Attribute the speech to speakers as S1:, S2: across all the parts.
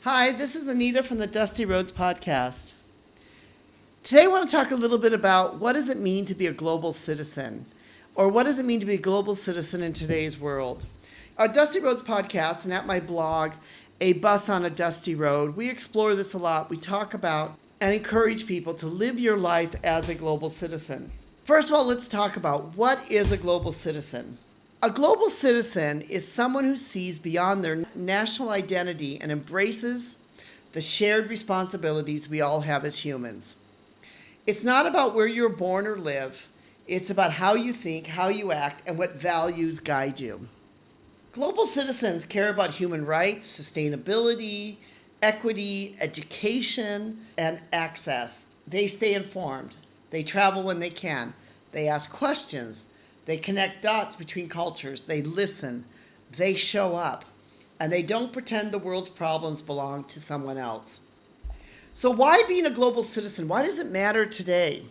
S1: Hi, this is Anita from the Dusty Roads podcast. Today I want to talk a little bit about what does it mean to be a global citizen, or what does it mean to be a global citizen in today's world. Our Dusty Roads podcast and at my blog, A Bus on a Dusty Road, we explore this a lot. We talk about and encourage people to live your life as a global citizen. First of all, let's talk about what is a global citizen. A global citizen is someone who sees beyond their national identity and embraces the shared responsibilities we all have as humans. It's not about where you're born or live. It's about how you think, how you act, and what values guide you. Global citizens care about human rights, sustainability, equity, education, and access. They stay informed. They travel when they can. They ask questions. They connect dots between cultures. They listen. They show up. And they don't pretend the world's problems belong to someone else. So why being a global citizen? Why does it matter today?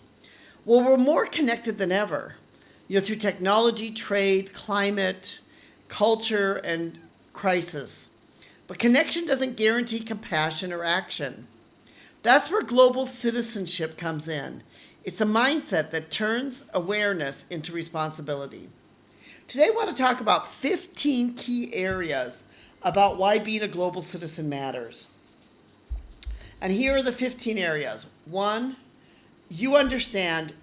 S1: Well, we're more connected than ever. Through technology, trade, climate, culture, and crisis. But connection doesn't guarantee compassion or action. That's where global citizenship comes in. It's a mindset that turns awareness into responsibility. Today, I want to talk about 15 key areas about why being a global citizen matters. And here are the 15 areas. 1, you understand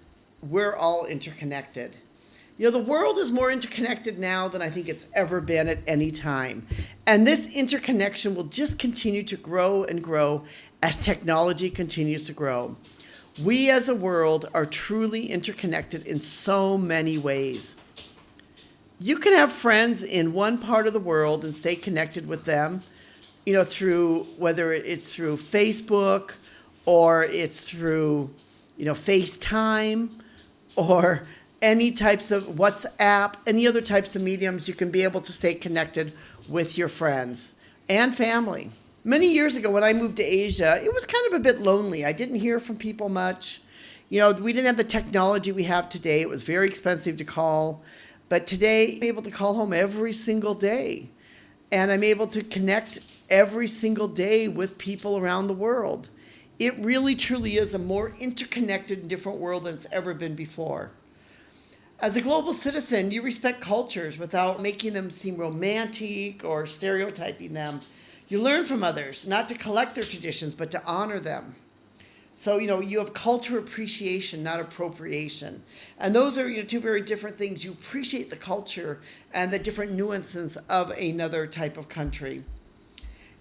S1: we're all interconnected. The world is more interconnected now than I think it's ever been at any time. And this interconnection will just continue to grow and grow as technology continues to grow. We as a world are truly interconnected in so many ways. You can have friends in one part of the world and stay connected with them, through whether it's through Facebook or it's through, FaceTime or any types of WhatsApp, any other types of mediums. You can be able to stay connected with your friends and family. Many years ago when I moved to Asia, it was kind of a bit lonely. I didn't hear from people much. We didn't have the technology we have today. It was very expensive to call. But today, I'm able to call home every single day. And I'm able to connect every single day with people around the world. It really, truly is a more interconnected and different world than it's ever been before. As a global citizen, you respect cultures without making them seem romantic or stereotyping them. You learn from others, not to collect their traditions, but to honor them. So, you have culture appreciation, not appropriation. And those are two very different things. You appreciate the culture and the different nuances of another type of country.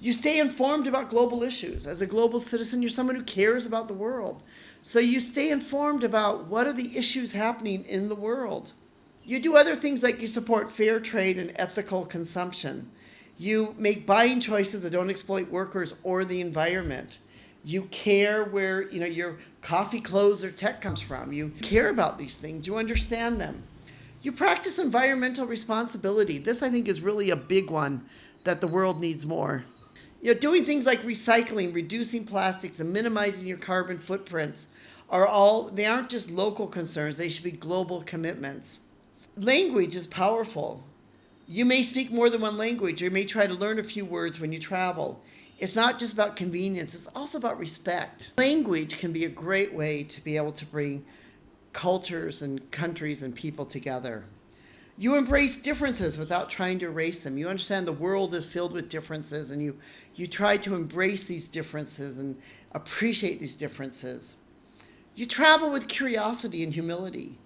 S1: You stay informed about global issues. As a global citizen, you're someone who cares about the world. So you stay informed about what are the issues happening in the world. You do other things like you support fair trade and ethical consumption. You make buying choices that don't exploit workers or the environment. You care where your coffee, clothes, or tech comes from. You care about these things. You understand them. You practice environmental responsibility. This, I think, is really a big one that the world needs more. Doing things like recycling, reducing plastics, and minimizing your carbon footprints they aren't just local concerns. They should be global commitments. Language is powerful. You may speak more than one language, or you may try to learn a few words when you travel. It's not just about convenience, it's also about respect. Language can be a great way to be able to bring cultures and countries and people together. You embrace differences without trying to erase them. You understand the world is filled with differences, and you try to embrace these differences and appreciate these differences. You travel with curiosity and humility.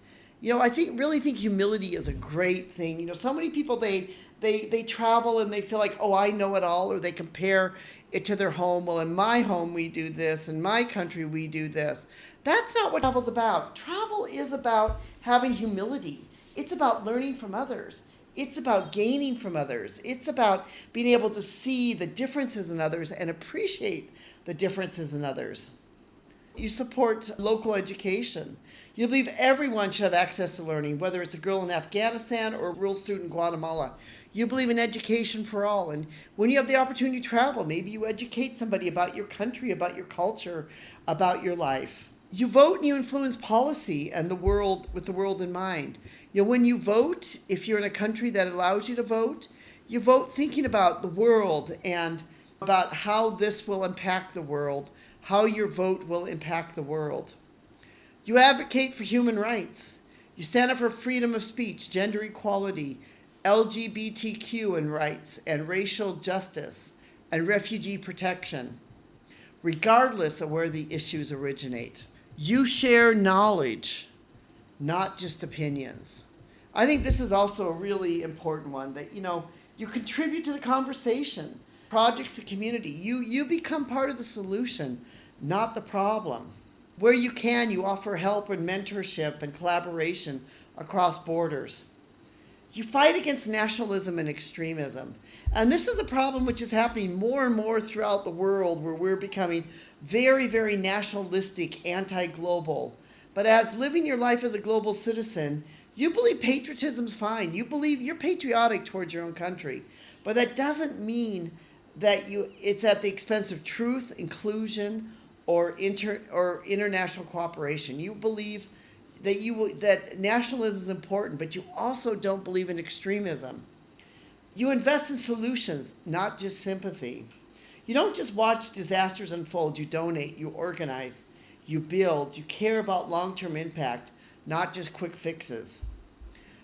S1: I really think humility is a great thing. So many people, they travel and they feel like, oh, I know it all, or they compare it to their home. Well, in my home, we do this. In my country, we do this. That's not what travel's about. Travel is about having humility. It's about learning from others. It's about gaining from others. It's about being able to see the differences in others and appreciate the differences in others. You support local education. You believe everyone should have access to learning, whether it's a girl in Afghanistan or a rural student in Guatemala. You believe in education for all. And when you have the opportunity to travel, maybe you educate somebody about your country, about your culture, about your life. You vote and you influence policy and the world with the world in mind. When you vote, if you're in a country that allows you to vote, you vote thinking about the world and about how this will impact the world, how your vote will impact the world. You advocate for human rights. You stand up for freedom of speech, gender equality, LGBTQ and rights, and racial justice, and refugee protection, regardless of where the issues originate. You share knowledge, not just opinions. I think this is also a really important one that, you contribute to the conversation, projects the community. You become part of the solution, not the problem. Where you can, you offer help and mentorship and collaboration across borders. You fight against nationalism and extremism. And this is the problem which is happening more and more throughout the world, where we're becoming very, very nationalistic, anti-global. But as living your life as a global citizen, you believe patriotism's fine. You believe you're patriotic towards your own country. But that doesn't mean that it's at the expense of truth, inclusion, or international cooperation. You believe that nationalism is important, but you also don't believe in extremism. You invest in solutions, not just sympathy. You don't just watch disasters unfold. You donate, you organize, you build, you care about long-term impact, not just quick fixes.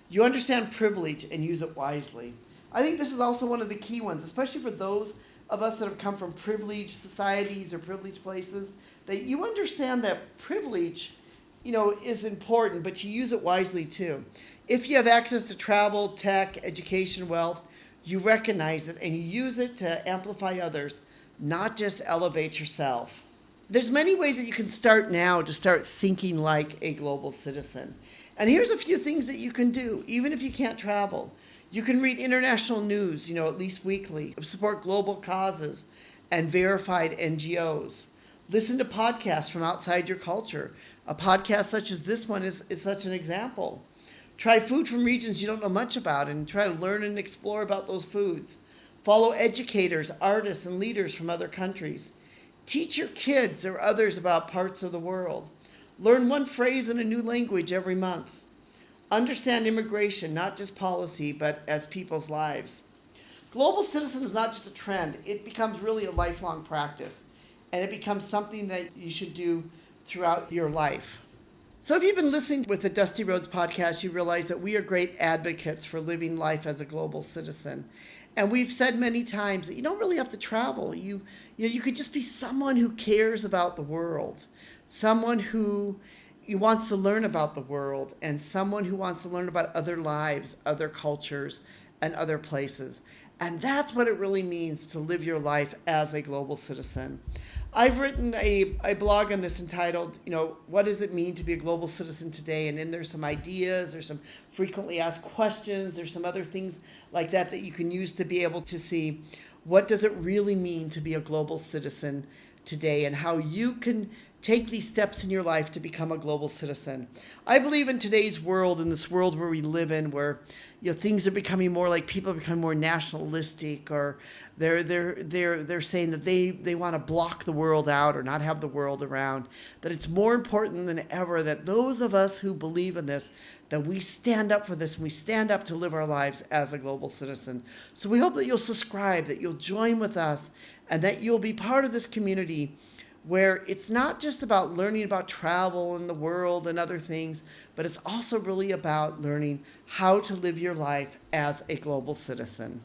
S1: You understand privilege and use it wisely. I think this is also one of the key ones, especially for those of us that have come from privileged societies or privileged places, that you understand that privilege, is important, but you use it wisely too. If you have access to travel, tech, education, wealth, you recognize it and you use it to amplify others, not just elevate yourself. There's many ways that you can start now to start thinking like a global citizen. And here's a few things that you can do, even if you can't travel. You can read international news, at least weekly, support global causes and verified NGOs. Listen to podcasts from outside your culture. A podcast such as this one is such an example. Try food from regions you don't know much about and try to learn and explore about those foods. Follow educators, artists, and leaders from other countries. Teach your kids or others about parts of the world. Learn one phrase in a new language every month. Understand immigration, not just policy, but as people's lives. Global citizen is not just a trend. It becomes really a lifelong practice. And it becomes something that you should do throughout your life. So if you've been listening with the Dusty Roads podcast, you realize that we are great advocates for living life as a global citizen. And we've said many times that you don't really have to travel. You could just be someone who cares about the world, someone who wants to learn about the world, and someone who wants to learn about other lives, other cultures, and other places. And that's what it really means to live your life as a global citizen. I've written a blog on this entitled, what does it mean to be a global citizen today? And then there's some ideas, there's some frequently asked questions, there's some other things like that you can use to be able to see what does it really mean to be a global citizen today and how you can take these steps in your life to become a global citizen. I believe in today's world, in this world where we live in, where things are becoming more like people are becoming more nationalistic, or they're saying that they want to block the world out or not have the world around. That it's more important than ever that those of us who believe in this, that we stand up for this and we stand up to live our lives as a global citizen. So we hope that you'll subscribe, that you'll join with us, and that you'll be part of this community where it's not just about learning about travel and the world and other things, but it's also really about learning how to live your life as a global citizen.